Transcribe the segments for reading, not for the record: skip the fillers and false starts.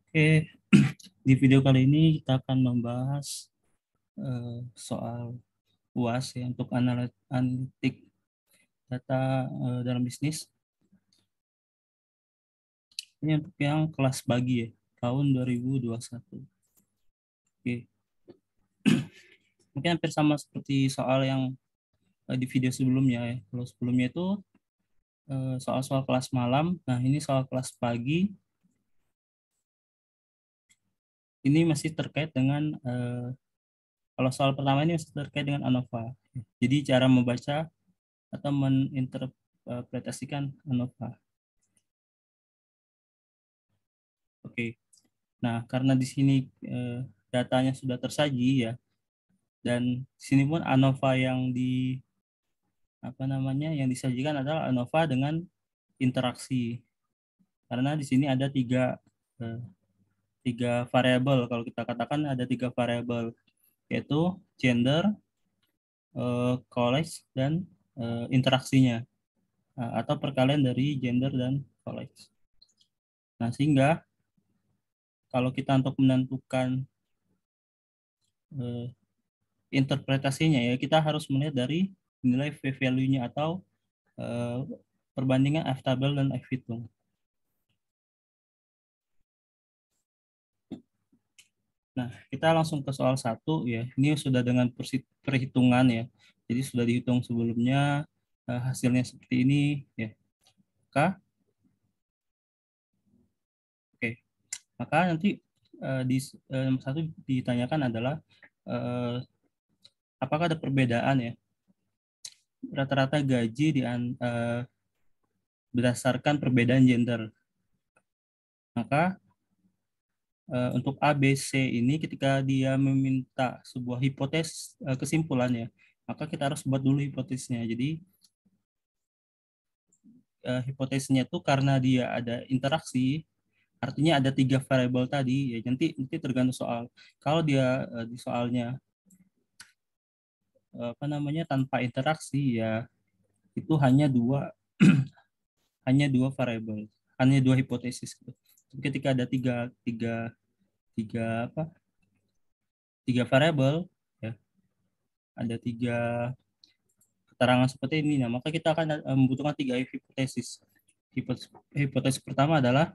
Oke, di video kali ini kita akan membahas soal UAS ya untuk analitik data dalam bisnis. Ini untuk yang kelas pagi ya, tahun 2021. Oke, mungkin hampir sama seperti soal yang di video sebelumnya ya. Kalau sebelumnya itu soal-soal kelas malam, nah ini soal kelas pagi. Ini masih terkait dengan kalau soal pertama ini masih terkait dengan ANOVA. Jadi cara membaca atau meninterpretasikan ANOVA. Oke. Nah, karena di sini datanya sudah tersaji ya, dan di sini pun ANOVA yang yang disajikan adalah ANOVA dengan interaksi. Karena di sini ada eh, tiga variabel. Kalau kita katakan ada tiga variabel, yaitu gender, college, dan interaksinya, atau perkalian dari gender dan college. Nah, sehingga kalau kita untuk menentukan eh, interpretasinya ya, kita harus melihat dari nilai p-value-nya atau eh, perbandingan F-tabel dan F-hitung. Nah, kita langsung ke soal 1 ya. Ini sudah dengan perhitungan ya. Jadi sudah dihitung sebelumnya, hasilnya seperti ini ya. Oke, maka nanti di nomor 1 ditanyakan adalah eh, apakah ada perbedaan ya rata-rata gaji berdasarkan perbedaan gender. Maka untuk A, B, C ini ketika dia meminta sebuah hipotesis kesimpulannya, maka kita harus buat dulu hipotesisnya. Jadi hipotesisnya itu karena dia ada interaksi, artinya ada tiga variabel tadi. Ya nanti tergantung soal. Kalau dia di soalnya tanpa interaksi ya itu hanya dua hanya dua variabel, hanya dua hipotesis. Tapi ketika ada tiga tiga tiga apa tiga variabel ya, ada tiga keterangan seperti ini, nah maka kita akan membutuhkan tiga hipotesis. Hipotesis pertama adalah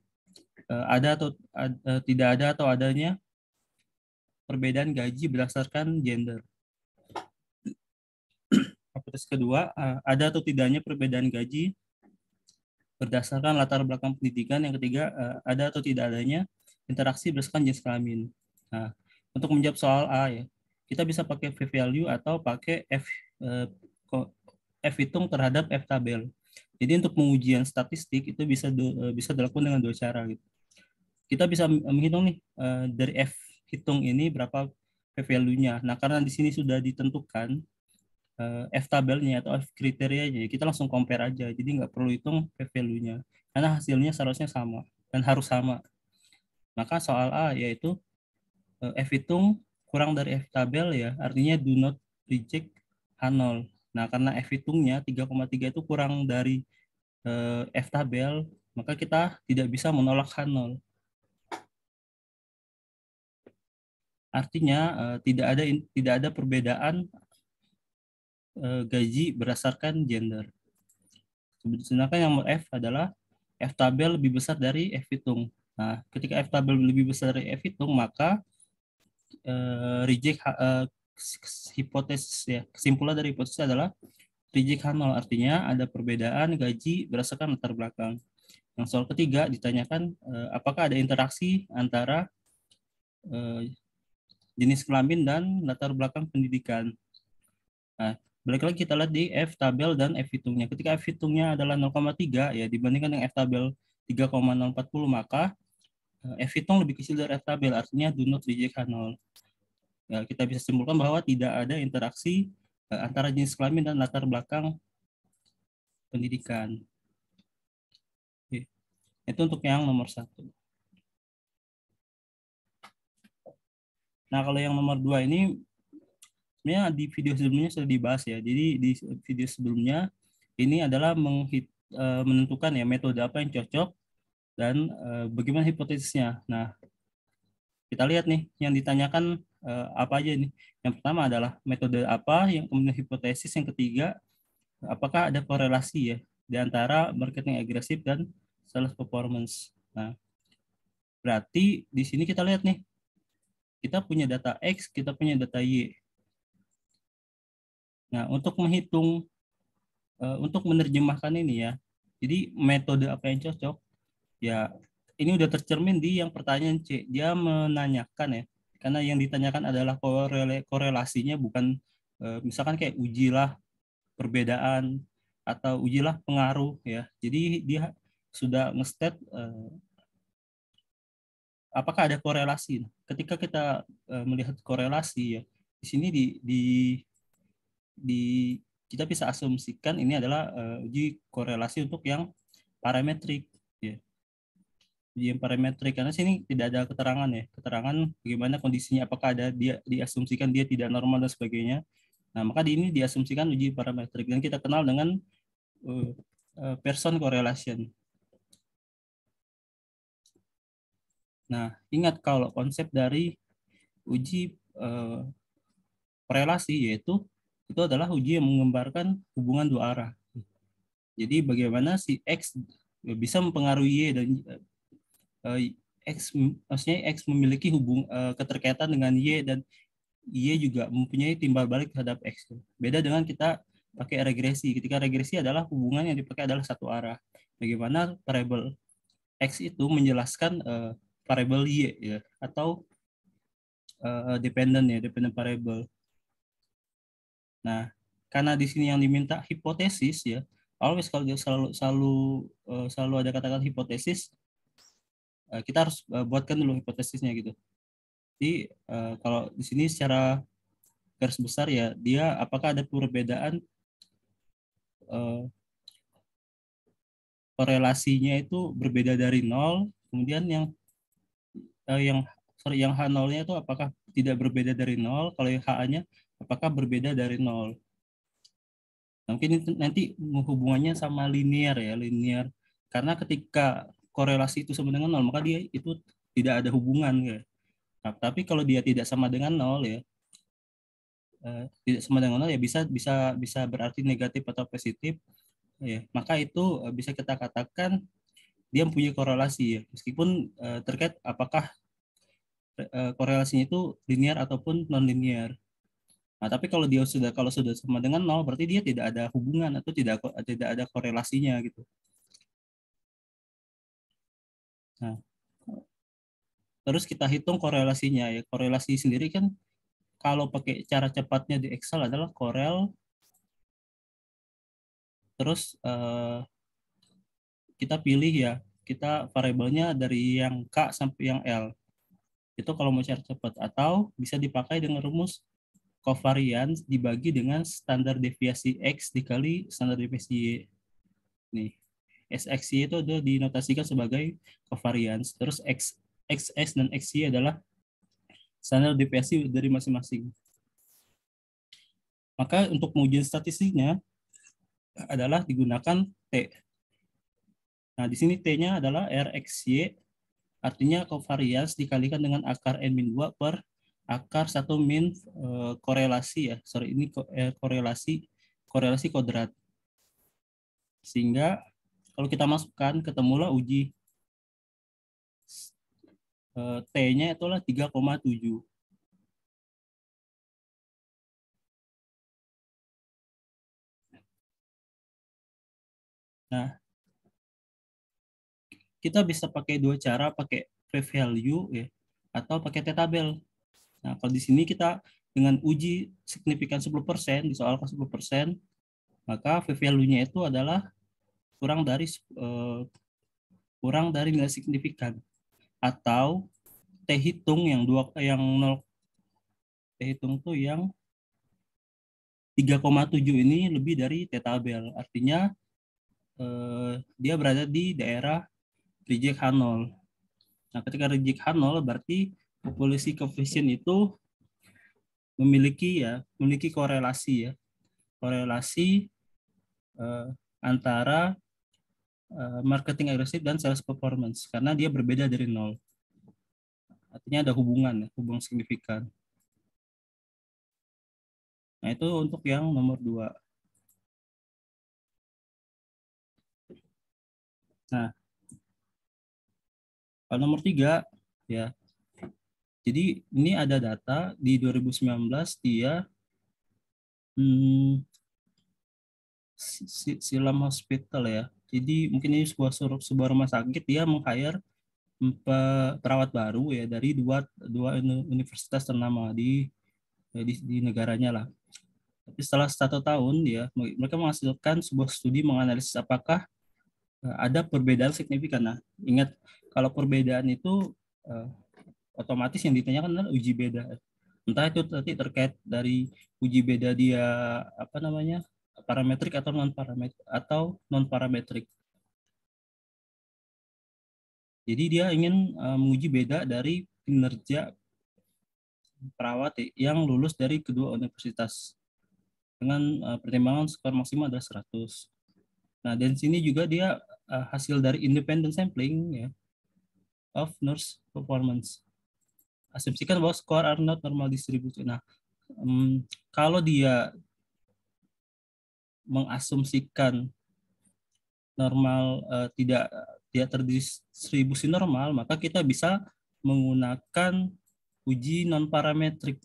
tidak ada atau adanya perbedaan gaji berdasarkan gender. Hipotesis kedua, ada atau tidaknya perbedaan gaji berdasarkan latar belakang pendidikan. Yang ketiga, ada atau tidak adanya interaksi berdasarkan jenis kelamin. Nah, untuk menjawab soal A ya, kita bisa pakai p-value atau pakai eh, F hitung terhadap F tabel. Jadi untuk pengujian statistik itu bisa dilakukan dengan dua cara gitu. Kita bisa menghitung nih dari F hitung ini berapa p-value-nya. Nah, karena di sini sudah ditentukan F tabelnya atau F kriterianya, kita langsung compare aja. Jadi nggak perlu hitung p-value-nya. Karena hasilnya seharusnya sama dan harus sama. Maka soal A yaitu F hitung kurang dari F tabel ya, artinya do not reject H0. Nah, karena F hitungnya 3,3 itu kurang dari F tabel, maka kita tidak bisa menolak H0. Artinya tidak ada perbedaan gaji berdasarkan gender. Sedangkan yang nomor F adalah F tabel lebih besar dari F hitung. Nah, ketika F tabel lebih besar dari F hitung, maka reject hipotesis ya, kesimpulan dari hipotesis adalah reject H0, artinya ada perbedaan gaji berdasarkan latar belakang. Yang soal ketiga ditanyakan apakah ada interaksi antara jenis kelamin dan latar belakang pendidikan. Nah, balik lagi kita lihat di F tabel dan F hitungnya. Ketika F hitungnya adalah 0,3 ya dibandingkan dengan F tabel 3,040, maka F hitung lebih kecil dari F tabel, artinya do not reject H0. Ya, kita bisa simpulkan bahwa tidak ada interaksi antara jenis kelamin dan latar belakang pendidikan. Oke. Itu untuk yang nomor 1. Nah, kalau yang nomor 2 ini sebenarnya di video sebelumnya sudah dibahas ya. Jadi di video sebelumnya ini adalah menentukan ya metode apa yang cocok dan bagaimana hipotesisnya. Nah, Kita lihat nih yang ditanyakan apa aja nih. Yang pertama adalah metode apa, yang kemudian hipotesis, yang ketiga apakah ada korelasi ya di antara marketing agresif dan sales performance. Nah, berarti di sini kita lihat nih, kita punya data X, kita punya data Y. Nah, untuk menghitung, untuk menerjemahkan ini ya, jadi metode apa yang cocok, ya ini udah tercermin di yang pertanyaan C. Dia menanyakan ya, karena yang ditanyakan adalah korelasinya, bukan misalkan kayak ujilah perbedaan atau ujilah pengaruh ya. Jadi dia sudah nge-state apakah ada korelasi. Ketika kita melihat korelasi ya, di sini di kita bisa asumsikan ini adalah uji korelasi untuk yang parametrik ya. Uji yang parametrik, karena sini tidak ada keterangan ya, keterangan bagaimana kondisinya, apakah ada dia diasumsikan dia tidak normal dan sebagainya. Nah, maka di ini diasumsikan uji parametrik dan kita kenal dengan Pearson correlation. Nah, ingat kalau konsep dari uji korelasi yaitu itu adalah uji yang menggambarkan hubungan dua arah. Jadi bagaimana si X bisa mempengaruhi Y dan X, maksudnya X memiliki keterkaitan dengan Y dan Y juga mempunyai timbal balik terhadap X. Beda dengan kita pakai regresi. Ketika regresi adalah hubungan yang dipakai adalah satu arah. Bagaimana variabel X itu menjelaskan variabel Y ya, atau dependent ya, dependent variable. Nah, karena di sini yang diminta hipotesis ya, always kalau dia selalu ada kata-kata hipotesis, kita harus buatkan dulu hipotesisnya gitu. Jadi kalau di sini secara garis besar ya, dia apakah ada perbedaan korelasinya itu berbeda dari nol, kemudian yang H0-nya itu apakah tidak berbeda dari nol, kalau yang H-nya apakah berbeda dari nol. Mungkin nanti hubungannya sama linear ya, linear. Karena ketika korelasi itu sama dengan nol, maka dia itu tidak ada hubungan ya. Nah, tapi kalau dia tidak sama dengan nol ya, tidak sama dengan nol ya bisa bisa bisa berarti negatif atau positif ya. Maka itu bisa kita katakan dia mempunyai korelasi ya, meskipun terkait apakah korelasinya itu linear ataupun non linear. Nah, tapi kalau sudah sama dengan nol, berarti dia tidak ada hubungan atau tidak ada korelasinya gitu. Nah, terus kita hitung korelasinya ya. Korelasi sendiri kan kalau pakai cara cepatnya di Excel adalah korel, terus kita pilih ya, kita variabelnya dari yang K sampai yang L. Itu kalau mau cara cepat, atau bisa dipakai dengan rumus covariance dibagi dengan standar deviasi X dikali standar deviasi Y. Nih, SXY itu udah dinotasikan sebagai covariance. Terus XS dan XY adalah standar deviasi dari masing-masing. Maka untuk menguji statistiknya adalah digunakan T. Nah, di sini T-nya adalah RXY, artinya covariance dikalikan dengan akar N-2 per akar 1 min korelasi ya. Sorry, ini korelasi kodrat. Sehingga kalau kita masukkan, ketemulah uji T-nya itulah 3,7. Nah, kita bisa pakai dua cara, pakai p-value ya, atau pakai t-tabel. Nah, kalau di sini kita dengan uji signifikan 10%, disoalkan 10%, maka p-value-nya itu adalah kurang dari nilai signifikan, atau t hitung yang 0, t hitung tuh yang 3,7 ini lebih dari t-tabel. Artinya dia berada di daerah reject H0. Nah, ketika reject H0 berarti populasi coefficient itu memiliki korelasi ya. Korelasi antara marketing agresif dan sales performance karena dia berbeda dari nol. Artinya ada hubungan, ya, hubungan signifikan. Nah, itu untuk yang nomor 2. Nah, kalau nomor 3, ya. Jadi ini ada data di 2019 dia Silam Hospital ya. Jadi mungkin ini sebuah rumah sakit, dia meng-hire perawat baru ya dari dua universitas ternama di negaranya lah. Tapi setelah 1 tahun ya mereka menghasilkan sebuah studi menganalisis apakah ada perbedaan signifikan. Nah, ingat kalau perbedaan itu eh, otomatis yang ditanyakan adalah uji beda. Entah itu nanti terkait dari uji beda dia apa namanya parametrik non parametrik. Jadi dia ingin menguji beda dari kinerja perawat yang lulus dari kedua universitas dengan pertimbangan skor maksimal adalah 100. Nah, dan sini juga dia hasil dari independent sampling ya of nurse performance. Asumsikan bahwa skor are not normal distribution. Nah, kalau dia mengasumsikan normal tidak terdistribusi normal, maka kita bisa menggunakan uji non parametrik.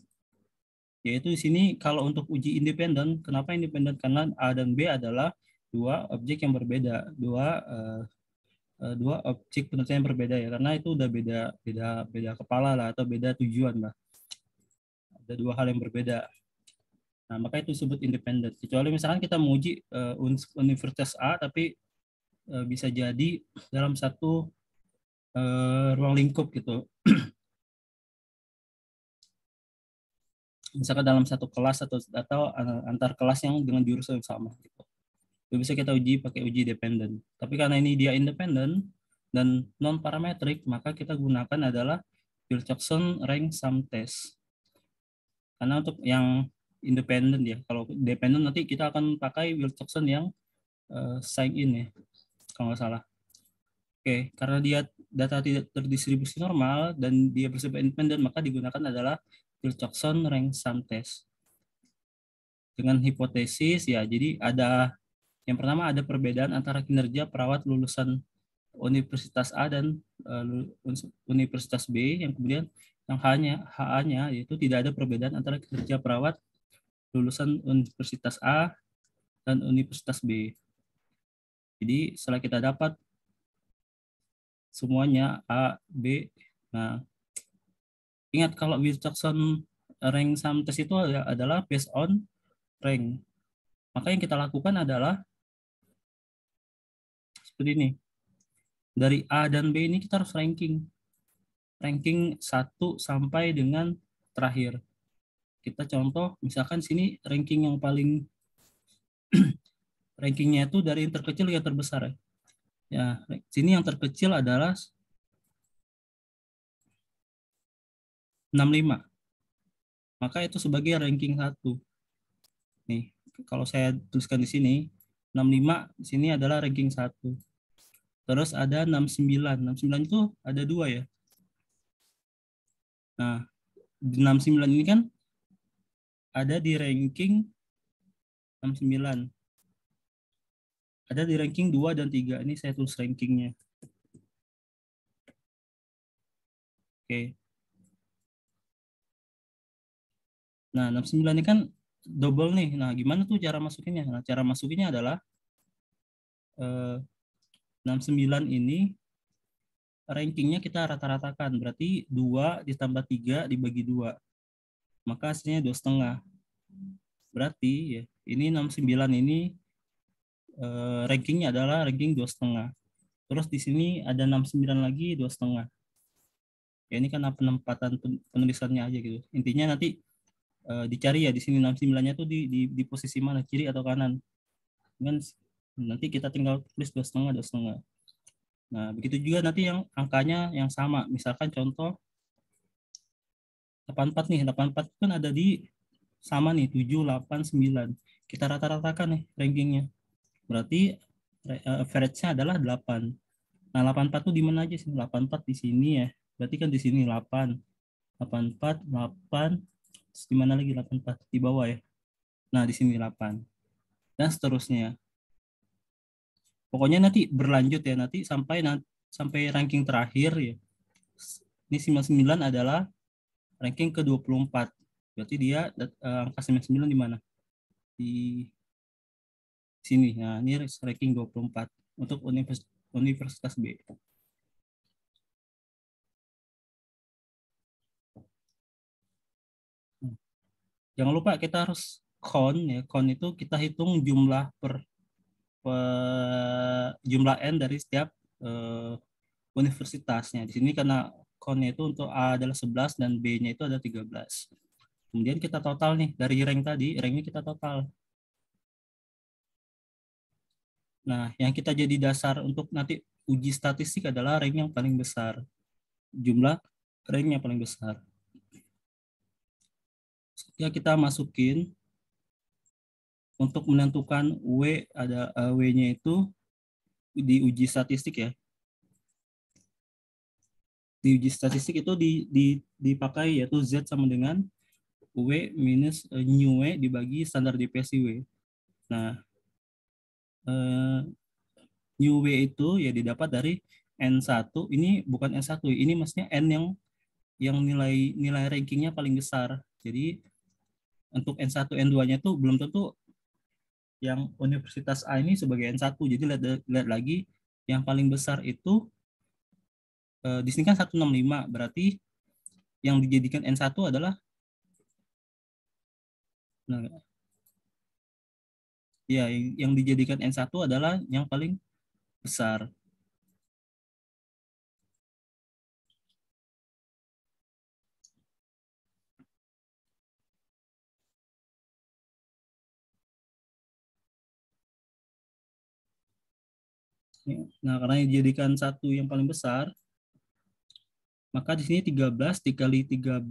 Yaitu di sini kalau untuk uji independen, kenapa independen? Karena A dan B adalah dua objek yang berbeda, dua objek penelitian yang berbeda ya, karena itu udah beda kepala lah atau beda tujuan lah. Ada dua hal yang berbeda. Nah, maka itu disebut independen. Kecuali misalkan kita menguji universitas A tapi bisa jadi dalam satu ruang lingkup gitu. Misalkan dalam satu kelas atau antar kelas yang dengan jurusan yang sama gitu. Itu bisa kita uji pakai uji dependen. Tapi karena ini dia independen dan non parametrik, maka kita gunakan adalah Wilcoxon rank sum test. Karena untuk yang independen ya, kalau dependen nanti kita akan pakai Wilcoxon yang sign in ya, kalau nggak salah. Oke, karena dia data tidak terdistribusi normal dan dia bersifat independen, maka digunakan adalah Wilcoxon rank sum test. Dengan hipotesis ya, jadi ada yang pertama ada perbedaan antara kinerja perawat lulusan Universitas A dan Universitas B, yang kemudian yang HA-nya yaitu tidak ada perbedaan antara kinerja perawat lulusan Universitas A dan Universitas B. Jadi setelah kita dapat semuanya A, B, nah ingat kalau Wilcoxon rank sum test itu adalah based on rank. Maka yang kita lakukan adalah seperti ini. Dari A dan B ini kita harus ranking. Ranking 1 sampai dengan terakhir. Kita contoh, misalkan sini ranking yang paling rankingnya itu dari yang terkecil yang terbesar. Ya, sini yang terkecil adalah 65. Maka itu sebagai ranking 1. Nih, kalau saya tuliskan di sini, 65 di sini adalah ranking 1. Terus ada 69. 69 itu ada 2 ya. Nah, 69 ini kan ada di ranking 69. Ada di ranking 2 dan 3. Ini saya tulis rankingnya. Oke. Nah, 69 ini kan double nih. Nah, gimana tuh cara masukinnya? Nah, cara masukinnya adalah 69 ini rankingnya kita rata-ratakan. Berarti 2 ditambah 3 dibagi 2. Maka hasilnya 2,5. Berarti ya, ini 69 ini rankingnya adalah ranking 2,5. Terus di sini ada 69 lagi 2,5. Ya ini kan penempatan penulisannya aja gitu. Intinya nanti dicari ya di sini 69-nya tuh di posisi mana, kiri atau kanan. Kan nanti kita tinggal tulis 2,5 2,5. Nah, begitu juga nanti yang angkanya yang sama. Misalkan contoh 84 nih, 84 kan ada di sama nih 7, 8, 9. Kita rata-ratakan nih rankingnya. Berarti average-nya adalah 8. Nah, 84 tuh di mana aja sih? 84 di sini ya. Berarti kan di sini 8, 84, 8, di mana lagi 84 di bawah ya. Nah, di sini 8. Dan seterusnya. Pokoknya nanti berlanjut ya, sampai ranking terakhir ya. Ini 99 adalah ranking ke-24. Berarti dia angka 99 di mana? Di sini. Nah, ini ranking 24 untuk Universitas B. Jangan lupa kita harus count ya. Count itu kita hitung jumlah N dari setiap universitasnya. Di sini karena count itu untuk A adalah 11 dan B-nya itu ada 13. Kemudian kita total nih dari rank tadi, ranknya kita total. Nah, yang kita jadi dasar untuk nanti uji statistik adalah rank yang paling besar. Jumlah rank yang paling besar. Ya, kita masukin untuk menentukan W-nya itu di uji statistik ya. Di uji statistik itu dipakai yaitu Z sama dengan W minus new W dibagi standar deviasi W. Nah, new W itu ya didapat dari N1. Ini bukan N1, ini maksudnya N yang nilai rankingnya paling besar. Jadi untuk N1, N2-nya tuh belum tentu yang Universitas A ini sebagai N1. Jadi lihat lagi yang paling besar itu di sini kan 165, berarti yang dijadikan N1 adalah nah, ya yang dijadikan N1 adalah yang paling besar. Nah, karena dijadikan satu yang paling besar, maka di sini 13 dikali 13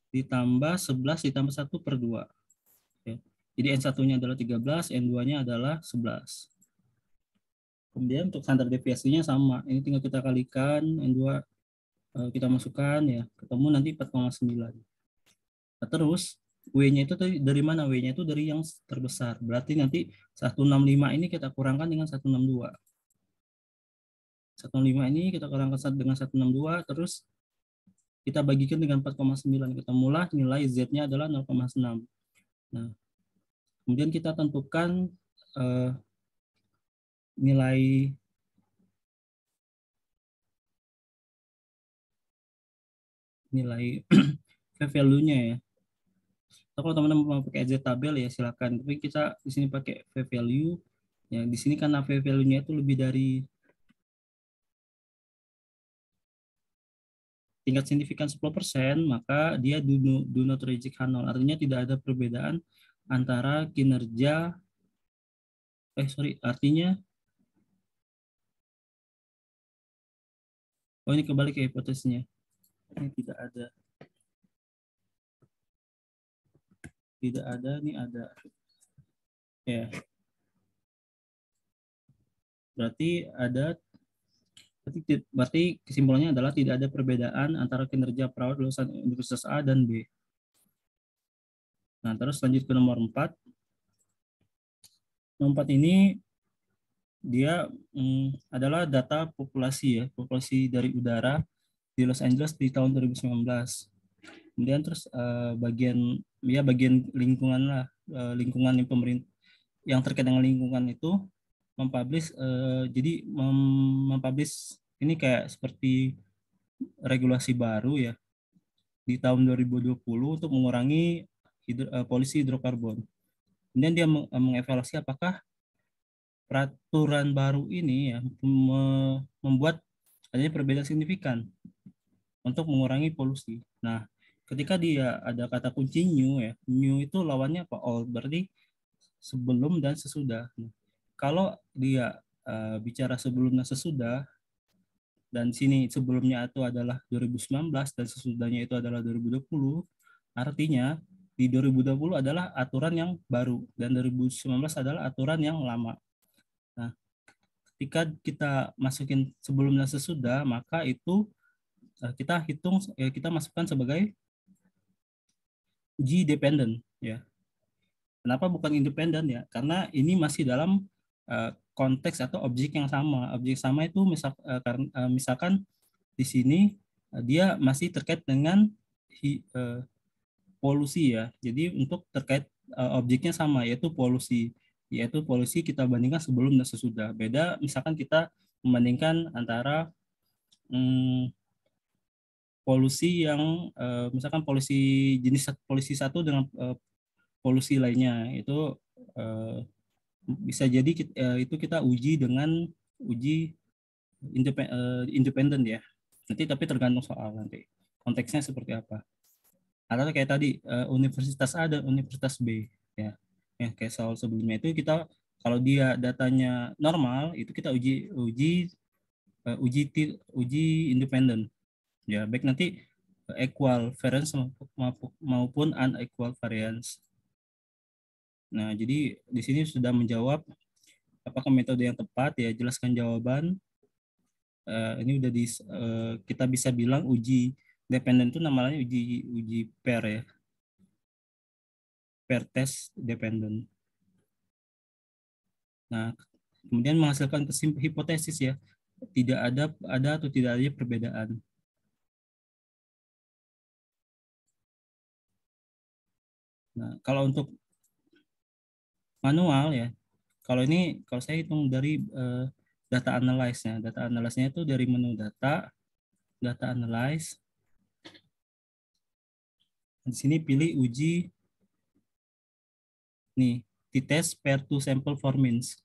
ditambah 11 ditambah 1/2. Ya. Jadi N1-nya adalah 13, N2-nya adalah 11. Kemudian untuk standar deviasinya sama. Ini tinggal kita kalikan, N2 kita masukkan ya, ketemu nanti 4,9. Nah, terus W-nya itu dari mana? W-nya itu dari yang terbesar. Berarti nanti 165 ini kita kurangkan dengan 162. 165 ini kita kurangkan dengan 162, terus kita bagikan dengan 4,9. Ketemulah nilai Z-nya adalah 0,6. Nah, kemudian kita tentukan nilai value-nya ya. Kalau teman-teman mau pakai Z tabel ya silakan. Tapi kita di sini pakai V value. Ya, di sini karena V value-nya itu lebih dari tingkat signifikan 10%, maka dia do not reach H0. Artinya tidak ada perbedaan antara kinerja artinya ini kebalik ya hipotesisnya. Ini tidak ada. Tidak ada, ini ada. Ya. Berarti kesimpulannya adalah tidak ada perbedaan antara kinerja perawat lulusan Universitas A dan B. Nah, terus lanjut ke nomor 4. Nomor 4 ini dia adalah data populasi ya, populasi dari udara di Los Angeles di tahun 2019. Kemudian terus bagian lingkungan lah, lingkungan yang pemerintah yang terkait dengan lingkungan itu mempublish ini kayak seperti regulasi baru ya di tahun 2020 untuk mengurangi polusi hidrokarbon. Kemudian dia mengevaluasi apakah peraturan baru ini ya membuat adanya perbedaan signifikan untuk mengurangi polusi. Nah, ketika dia ada kata kunci new ya, new itu lawannya apa? Old, berarti sebelum dan sesudah. Nah, kalau dia bicara sebelum dan sesudah, dan sini sebelumnya itu adalah 2019 dan sesudahnya itu adalah 2020, artinya di 2020 adalah aturan yang baru dan 2019 adalah aturan yang lama. Nah, ketika kita masukin sebelum dan sesudah, maka itu kita hitung, kita masukkan sebagai uji dependen ya. Kenapa bukan independen ya? Karena ini masih dalam konteks atau objek yang sama. Objek sama itu misalkan di sini dia masih terkait dengan polusi ya. Jadi untuk terkait objeknya sama, yaitu polusi. Yaitu polusi kita bandingkan sebelum dan sesudah. Beda misalkan kita membandingkan antara polusi yang misalkan jenis polusi satu dengan polusi lainnya. Itu bisa jadi itu kita uji dengan uji independen ya. Nanti tapi tergantung soal nanti konteksnya seperti apa. Atau kayak tadi Universitas A dan Universitas B ya. Ya kayak soal sebelumnya itu kita kalau dia datanya normal itu kita uji independen ya, baik nanti equal variance maupun unequal variance. Nah, jadi di sini sudah menjawab apakah metode yang tepat ya, jelaskan jawaban. Ini udah kita bisa bilang uji dependen itu namanya uji pair ya, pair test dependent. Nah, kemudian menghasilkan hipotesis ya, tidak ada atau tidak ada perbedaan. Nah, kalau untuk manual ya, kalau saya hitung dari data analyze-nya. Data analyze-nya itu dari menu data analyze. Di sini pilih uji nih, t-test pair to sample for means.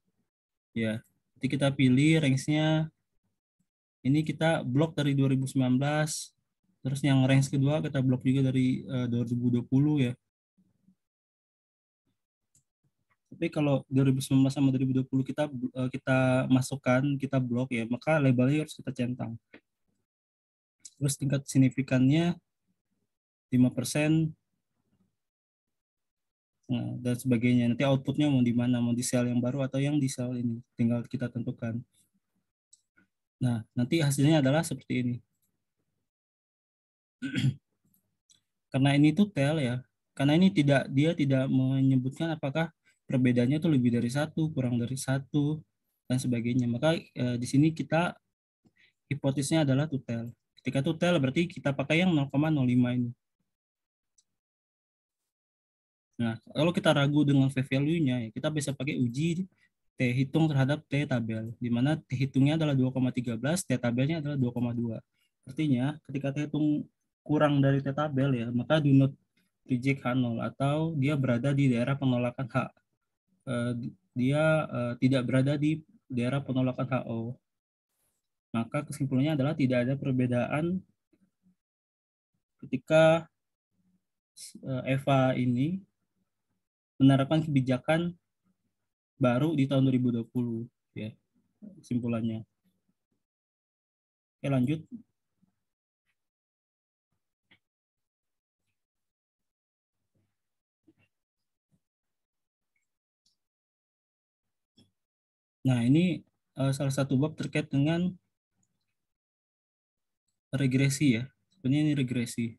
Ya, jadi kita pilih range-nya ini kita blok dari 2019, terus yang range kedua kita blok juga dari 2020 ya. Tapi kalau 2019 sama 2020 kita masukkan, kita blok ya, maka labelnya harus kita centang. Terus tingkat signifikannya 5%, nah, dan sebagainya. Nanti outputnya mau di mana, mau di sel yang baru atau yang di sel ini, tinggal kita tentukan. Nah, nanti hasilnya adalah seperti ini. Karena ini tutel ya, karena ini dia tidak menyebutkan apakah perbedaannya itu lebih dari satu, kurang dari satu, dan sebagainya. Maka di sini kita hipotesisnya adalah tutel. Ketika tutel berarti kita pakai yang 0,05 ini. Nah, kalau kita ragu dengan v-value-nya, ya kita bisa pakai uji T hitung terhadap T tabel, di mana T hitungnya adalah 2,13, T tabelnya adalah 2,2. Artinya, ketika T hitung kurang dari T tabel ya, maka do not reject H0 atau dia berada di daerah penolakan H. Dia tidak berada di daerah penolakan HO. Maka kesimpulannya adalah tidak ada perbedaan ketika Eva ini menerapkan kebijakan baru di tahun 2020 ya, kesimpulannya. Oke, lanjut. Nah, ini salah satu bab terkait dengan regresi ya. Sebenarnya ini regresi.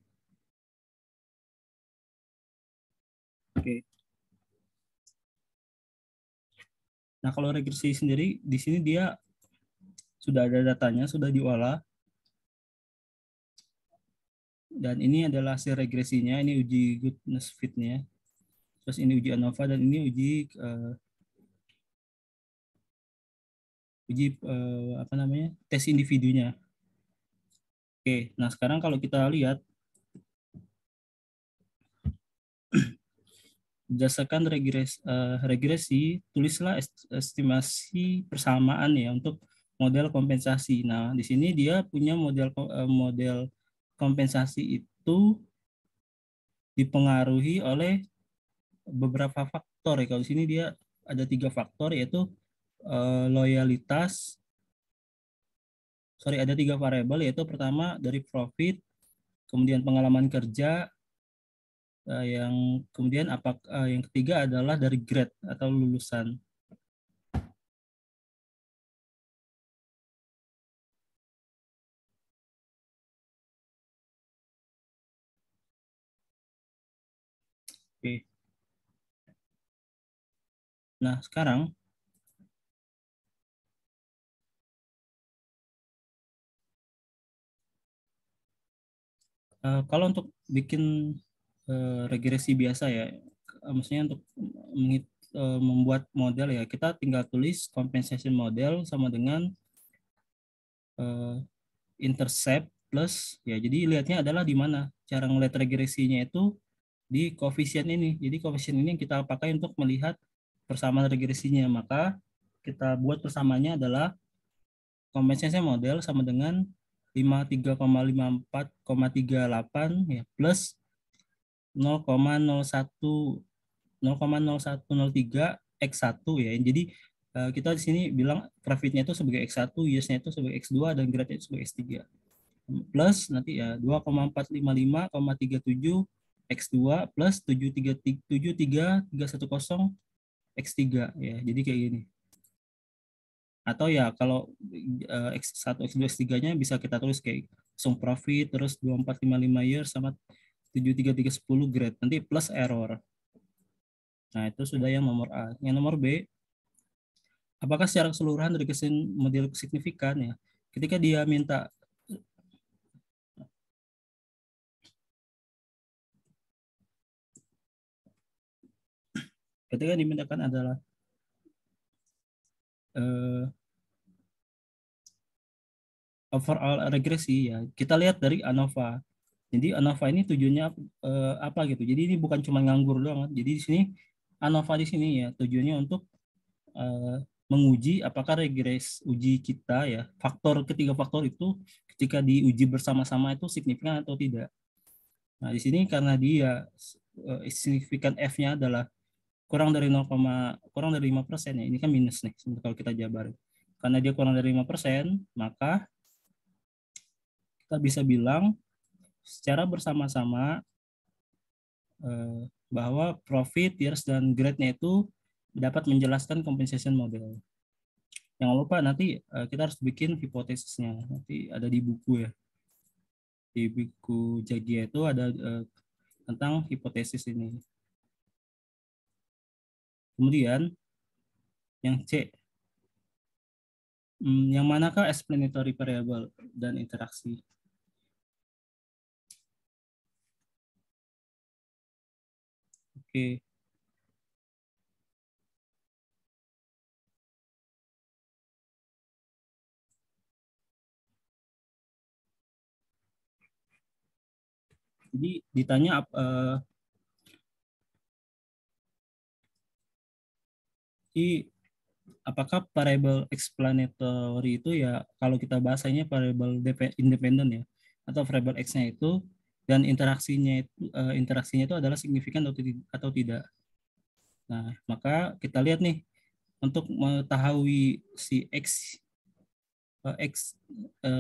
Oke. Nah, kalau regresi sendiri di sini dia sudah ada datanya, sudah diolah. Dan ini adalah hasil regresinya, ini uji goodness fit-nya. Terus ini uji ANOVA dan ini uji apa namanya? Tes individunya. Oke, nah sekarang kalau kita lihat berdasarkan regresi, tulislah estimasi persamaan ya untuk model kompensasi. Nah, di sini dia punya model kompensasi itu dipengaruhi oleh beberapa faktor ya. Kalau di sini dia ada 3 faktor, yaitu loyalitas. Ada 3 variabel, yaitu pertama dari profit, kemudian pengalaman kerja, yang kemudian yang ketiga adalah dari grade atau lulusan. Oke. Nah, sekarang kalau untuk bikin regresi biasa ya, maksudnya untuk membuat model ya, kita tinggal tulis compensation model sama dengan eh, intercept plus ya. Jadi lihatnya adalah di mana cara ngelihat regresinya itu di koefisien ini. Jadi koefisien ini yang kita pakai untuk melihat persamaan regresinya. Maka kita buat persamanya adalah compensation model sama dengan 53,54,38 ya plus 0,0103 X1 ya. Jadi kita di sini bilang profitnya itu sebagai X1, yield-nya itu sebagai X2 dan grade-nya itu sebagai X3. Plus nanti ya 2,455,37 X2 plus 73310 X3 ya. Jadi kayak gini. Atau ya kalau X1, X2, X3-nya bisa kita tulis kayak langsung profit terus 2455 year sama 73310 grade. Nanti plus error. Nah, itu sudah yang nomor A. Yang nomor B, apakah secara keseluruhan regression model signifikan ya? Ketika dia minta ketika dimintakan adalah eh, overall regresi ya, kita lihat dari ANOVA. Jadi ANOVA ini tujuannya apa gitu. Jadi ini bukan cuma nganggur doang. Jadi di sini ANOVA di sini ya tujuannya untuk eh, menguji apakah regres uji kita ya, ketiga faktor itu ketika diuji bersama-sama itu signifikan atau tidak. Nah, di sini karena dia signifikan F-nya adalah kurang dari 5% ya. Ini kan minus nih kalau kita jabarin. Karena dia kurang dari 5%, maka kita bisa bilang secara bersama-sama bahwa profit, years, dan grade-nya itu dapat menjelaskan compensation model. Jangan lupa nanti kita harus bikin hipotesisnya. Nanti ada di buku ya. Di buku Jagia itu ada tentang hipotesis ini. Kemudian yang C, yang manakah explanatory variable dan interaksi? Oke, jadi ditanya apakah variable explanatory itu ya kalau kita bahasanya variable independen ya atau variable x-nya itu dan interaksinya itu adalah signifikan atau tidak. Nah, maka kita lihat nih untuk mengetahui si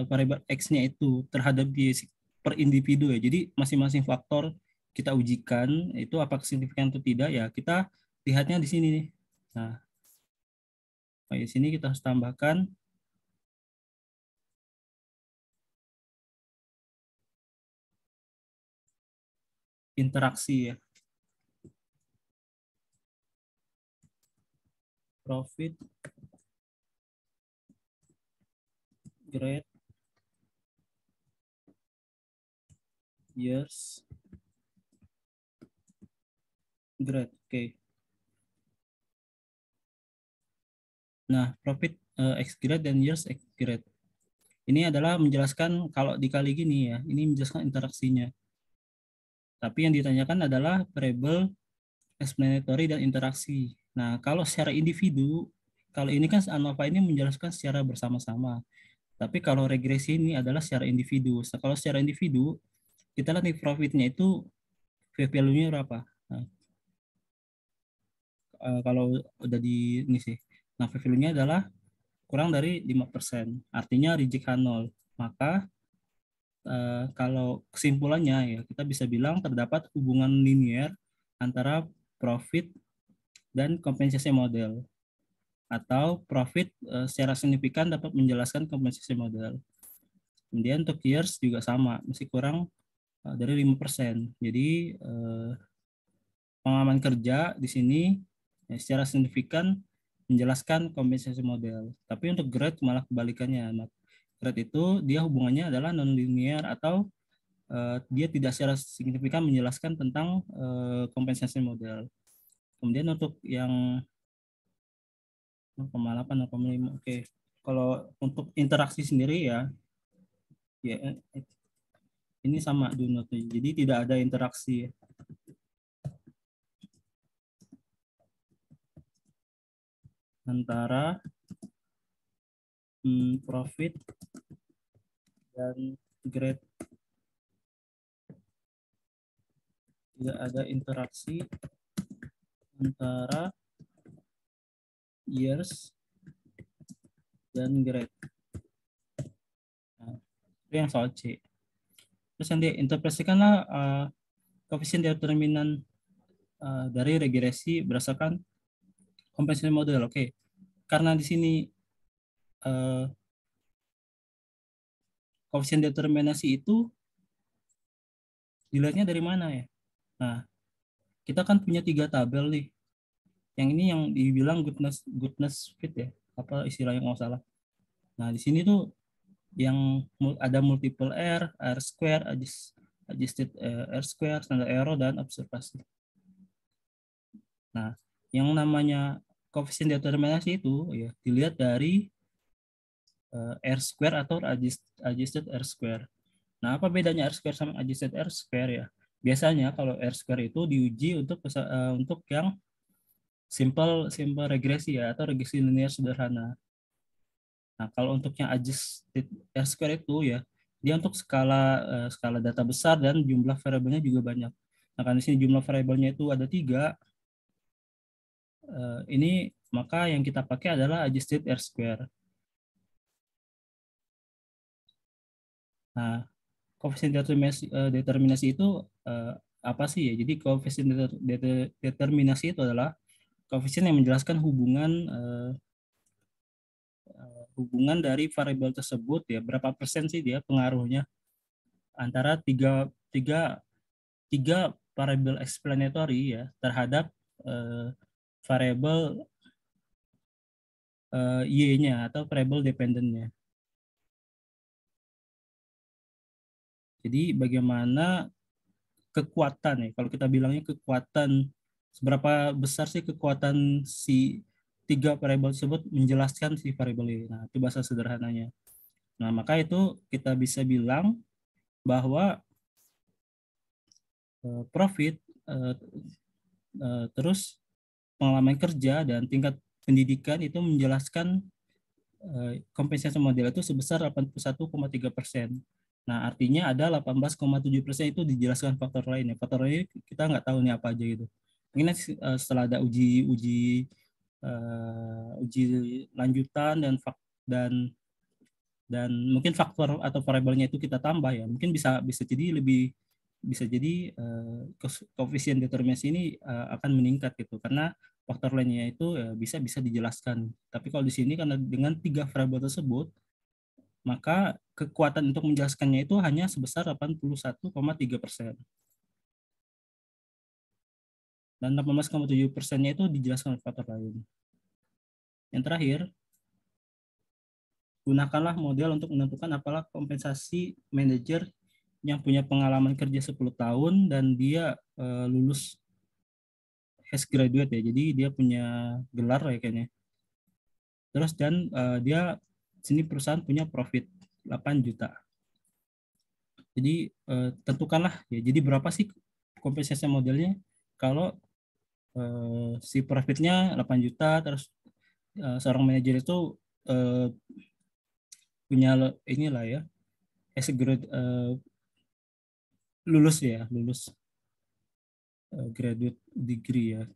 variable x-nya itu terhadap dia per individu ya. Jadi masing-masing faktor kita ujikan itu apakah signifikan atau tidak ya kita lihatnya di sini nih. Nah, di sini kita harus tambahkan interaksi ya. Profit, grade, years, grade. Oke. Nah, profit X grade dan years X grade. Ini adalah menjelaskan kalau dikali gini ya, ini menjelaskan interaksinya. Tapi yang ditanyakan adalah variable explanatory dan interaksi. Nah, kalau secara individu, kalau ini kan ANOVA ini menjelaskan secara bersama-sama. Tapi kalau regresi ini adalah secara individu. Nah, kalau secara individu, kita lihat nih profitnya itu value-nya berapa. Nah, kalau udah di ini sih. Nah, value-nya adalah kurang dari 5%. Artinya reject nol. Maka kalau kesimpulannya ya kita bisa bilang terdapat hubungan linier antara profit dan kompensasi model atau profit secara signifikan dapat menjelaskan kompensasi model. Kemudian untuk years juga sama, masih kurang dari 5%. Jadi pengalaman kerja di sini ya, secara signifikan menjelaskan kompensasi model. Tapi untuk grade malah kebalikannya. Nah, grade itu dia hubungannya adalah non-linear atau dia tidak secara signifikan menjelaskan tentang kompensasi model. Kemudian untuk yang 0,8, 0,5, oke. Kalau untuk interaksi sendiri ya, ya ini sama do not. Jadi tidak ada interaksi antara profit dan grade. Tidak ada interaksi antara years dan grade. Nah, itu yang soal C. Terus yang diinterpretasikanlah koefisien determinan dari regresi berdasarkan kompensasi model. Oke, karena di sini koefisien determinasi itu dilihatnya dari mana ya? Nah, kita kan punya 3 tabel nih. Yang ini yang dibilang goodness fit ya, apa istilah yang nggak salah. Nah, di sini tuh yang ada multiple R, R square, adjusted R square, standar error, dan observasi. Nah, yang namanya koefisien determinasi itu ya dilihat dari R square atau adjusted R square. Nah, apa bedanya R square sama adjusted R square ya? Biasanya kalau R square itu diuji untuk yang simple regresi ya, atau regresi linear sederhana. Nah, kalau untuk yang adjusted R square itu ya, dia untuk skala data besar dan jumlah variabelnya juga banyak. Nah, kan di sini jumlah variabelnya itu ada 3. Ini maka yang kita pakai adalah adjusted R square. Nah, koefisien determinasi itu apa sih ya? Jadi koefisien determinasi itu adalah koefisien yang menjelaskan hubungan dari variabel tersebut ya, berapa persen sih dia pengaruhnya antara tiga variabel explanatory ya terhadap variabel y-nya atau variabel dependent-nya. Jadi bagaimana kekuatan ya, kalau kita bilangnya kekuatan, seberapa besar sih kekuatan si 3 variabel tersebut menjelaskan si variabel y. Nah, itu bahasa sederhananya. Nah, maka itu kita bisa bilang bahwa profit terus pengalaman kerja dan tingkat pendidikan itu menjelaskan kompensasi model itu sebesar 81,3%. Nah, artinya ada 18,7% itu dijelaskan faktor lain ya. Faktor lain kita nggak tahu nih apa aja gitu. Mungkin setelah ada uji lanjutan dan mungkin faktor atau variabelnya itu kita tambah ya. Mungkin bisa jadi koefisien determinasi ini akan meningkat gitu karena faktor lainnya itu bisa dijelaskan. Tapi kalau di sini karena dengan 3 variabel tersebut, maka kekuatan untuk menjelaskannya itu hanya sebesar 81,3%. Dan 18,7%-nya itu dijelaskan oleh faktor lain. Yang terakhir, gunakanlah model untuk menentukan apalah kompensasi manajer yang punya pengalaman kerja 10 tahun dan dia lulus has graduate ya. Jadi dia punya gelar ya kayaknya. Terus dan dia sini perusahaan punya profit 8 juta. Jadi tentukanlah ya. Jadi berapa sih kompensasi modelnya kalau si profitnya 8 juta terus seorang manajer itu punya inilah ya as a grade, lulus graduate degree ya,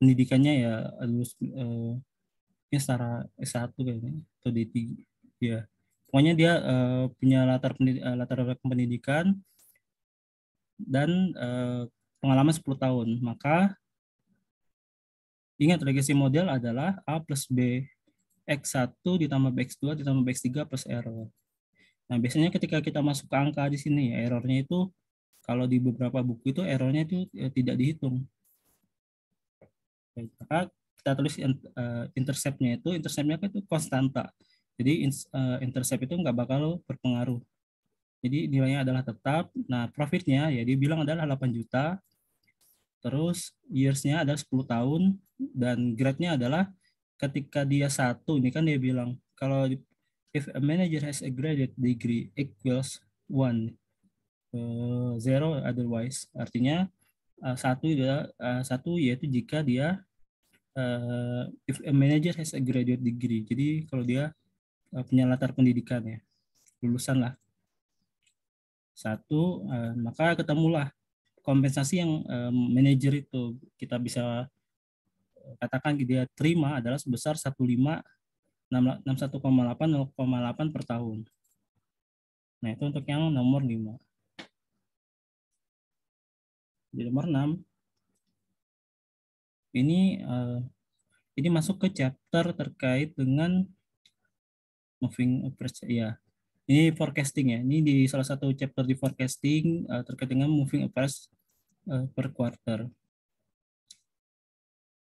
pendidikannya ya lulus ya setara S1 kayaknya atau D3 ya, pokoknya dia punya latar belakang pendidikan dan pengalaman 10 tahun. Maka ingat regresi model adalah A plus B X1 ditambah BX2 ditambah BX3 plus error. Nah, biasanya ketika kita masuk ke angka di sini, errornya itu kalau di beberapa buku itu errornya itu tidak dihitung. Maka kita tulis interceptnya itu konstanta. Jadi intercept itu nggak bakal berpengaruh. Jadi nilainya adalah tetap. Nah, profitnya ya dia bilang adalah 8 juta. Terus years-nya adalah 10 tahun dan grade-nya adalah ketika dia satu, ini kan dia bilang kalau if a manager has a graduate degree equals one, zero otherwise, artinya satu yaitu jika dia if a manager has a graduate degree. Jadi kalau dia punya latar pendidikan ya, lulusan lah satu, maka ketemulah kompensasi yang manajer itu kita bisa katakan dia terima adalah sebesar 1561,8 per tahun. Nah, itu untuk yang nomor 5. Di nomor 6 ini masuk ke chapter terkait dengan moving average ya. Ini forecasting ya. Ini di salah satu chapter di forecasting terkait dengan moving average per quarter.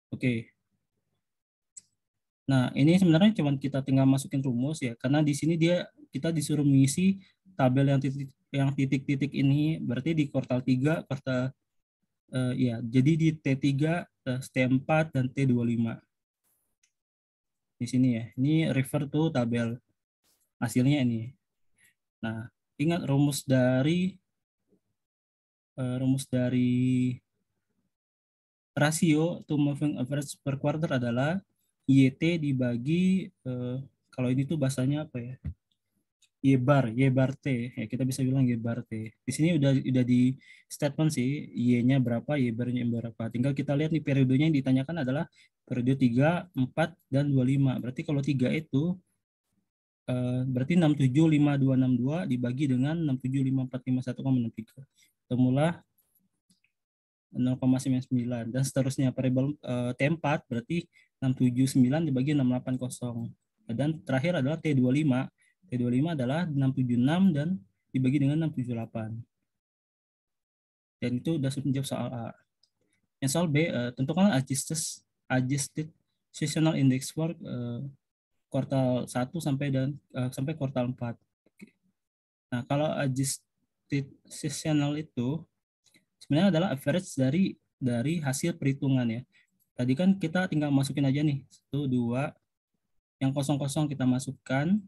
Oke. Nah, ini sebenarnya cuma kita tinggal masukin rumus ya, karena di sini kita disuruh mengisi tabel yang titik-titik ini berarti di kuartal 3, kuartal ya, jadi di T3, T4 dan T25. Di sini ya. Ini refer to tabel hasilnya ini. Nah, ingat rumus dari rasio to moving average per quarter adalah YT dibagi kalau ini tuh bahasanya apa ya? Y bar T ya, kita bisa bilang Y bar T. Di sini udah di statement sih Y-nya berapa, Y bar-nya berapa. Tinggal kita lihat nih periodenya yang ditanyakan adalah periode 3, 4 dan 25. Berarti kalau 3 itu berarti 675262 dibagi dengan 675451,63. Temulah 0,99 dan seterusnya. Variabel T4 berarti 679 dibagi 680. Dan terakhir adalah T25. T25 adalah 676 dan dibagi dengan 678. Dan itu sudah menjawab soal A. Yang soal B, tentukan adjusted seasonal index for kuartal 1 sampai kuartal 4. Nah, kalau adjusted seasonal itu sebenarnya adalah average dari hasil perhitungan ya. Tadi kan kita tinggal masukin aja nih, 1, 2, yang kosong-kosong kita masukkan.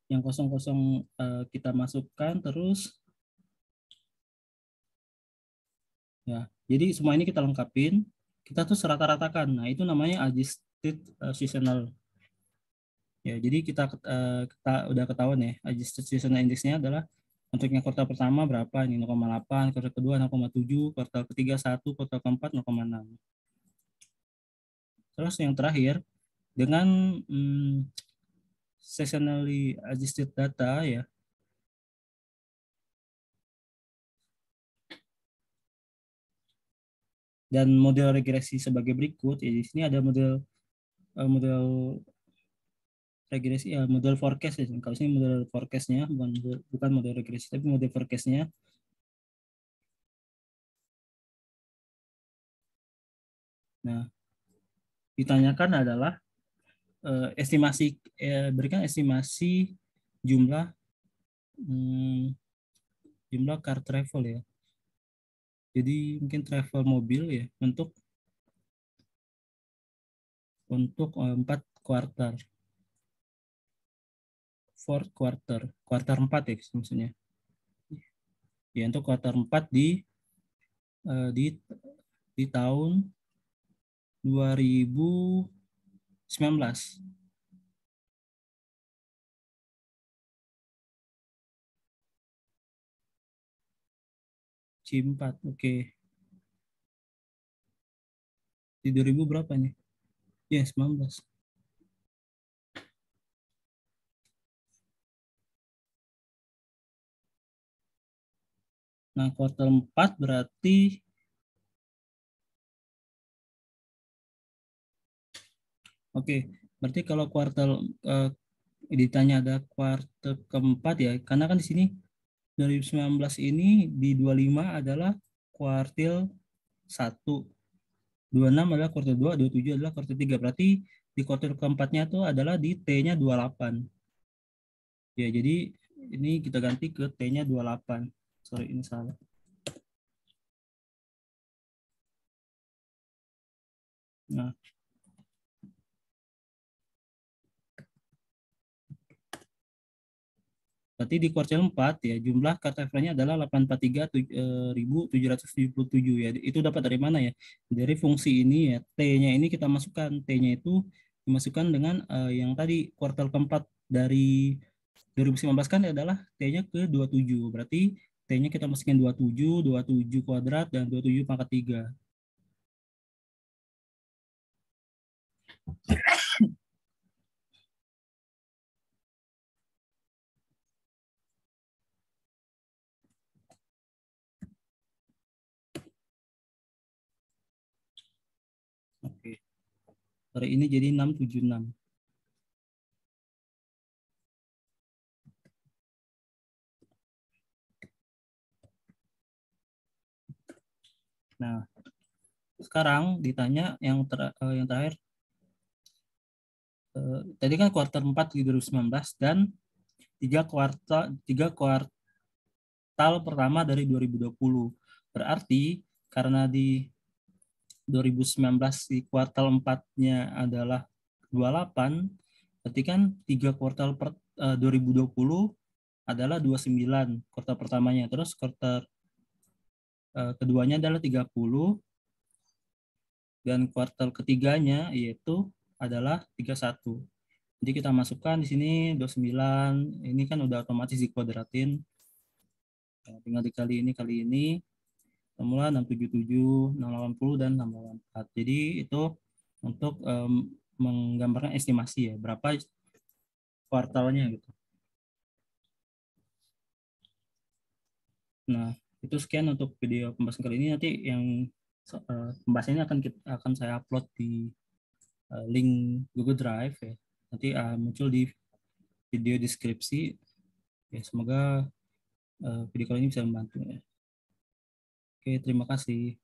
Yang kosong-kosong kita masukkan terus. Ya, jadi semua ini kita lengkapin, kita tuh serata-ratakan. Nah, itu namanya adjusted seasonal. Ya, jadi kita udah ketahuan ya, adjusted seasonal index-nya adalah untuk yang kuartal pertama berapa ini 0,8, kuartal kedua 0,7, kuartal ketiga 1, kuartal keempat 0,6. Terus yang terakhir dengan seasonally adjusted data ya. Dan model regresi sebagai berikut ya, di sini ada model regresi ya, model forecast ya. Kalau sini model forecastnya bukan model regresi tapi model forecastnya. Nah, ditanyakan adalah berikan estimasi jumlah jumlah car travel ya. Jadi mungkin travel mobil ya untuk 4 kuartal. Fourth kuartal 4 ya maksudnya. Ya, untuk kuartal 4 di tahun 2019. C4, oke. Di 2000 berapa nih? Ya, 19. Nah, kuartal 4 berarti oke. Berarti kalau kuartal ditanya ada kuartal keempat ya, karena kan di sini 2019 ini di 25 adalah kuartil 1, 26 adalah kuartil 2, 27 adalah kuartil 3. Berarti di kuartil keempatnya itu adalah di T-nya 28. Ya, jadi ini kita ganti ke T-nya 28. Sorry, ini salah. Nah, berarti di kuartil 4 ya jumlah kartu referensinya adalah 843.777 ya. Itu dapat dari mana ya? Dari fungsi ini ya. T-nya ini kita masukkan. T-nya itu dimasukkan dengan yang tadi kuartal keempat dari 2019 kan adalah T-nya ke 27. Berarti T-nya kita masukin 27, 27 kuadrat dan 27 pangkat 3. Oke. Hari ini jadi 676. Nah, sekarang ditanya yang terakhir. Tadi kan kuartal 4 di 2019 dan tiga kuartal pertama dari 2020. Berarti karena di 2019 di kuartal 4-nya adalah 28, berarti kan 2020 adalah 29 kuartal pertamanya. Terus kuartal keduanya adalah 30 dan kuartal ketiganya yaitu adalah 31. Jadi kita masukkan di sini 29, ini kan udah otomatis dikuadratin. Tinggal dikali ini kali ini, formula 677, 680 dan 684. Jadi itu untuk menggambarkan estimasi ya, berapa kuartalnya gitu. Nah, itu sekian untuk video pembahasan kali ini. Nanti yang pembahasannya akan saya upload di link Google Drive ya. Nanti muncul di video deskripsi. Ya, semoga video kali ini bisa membantu ya. Oke, terima kasih.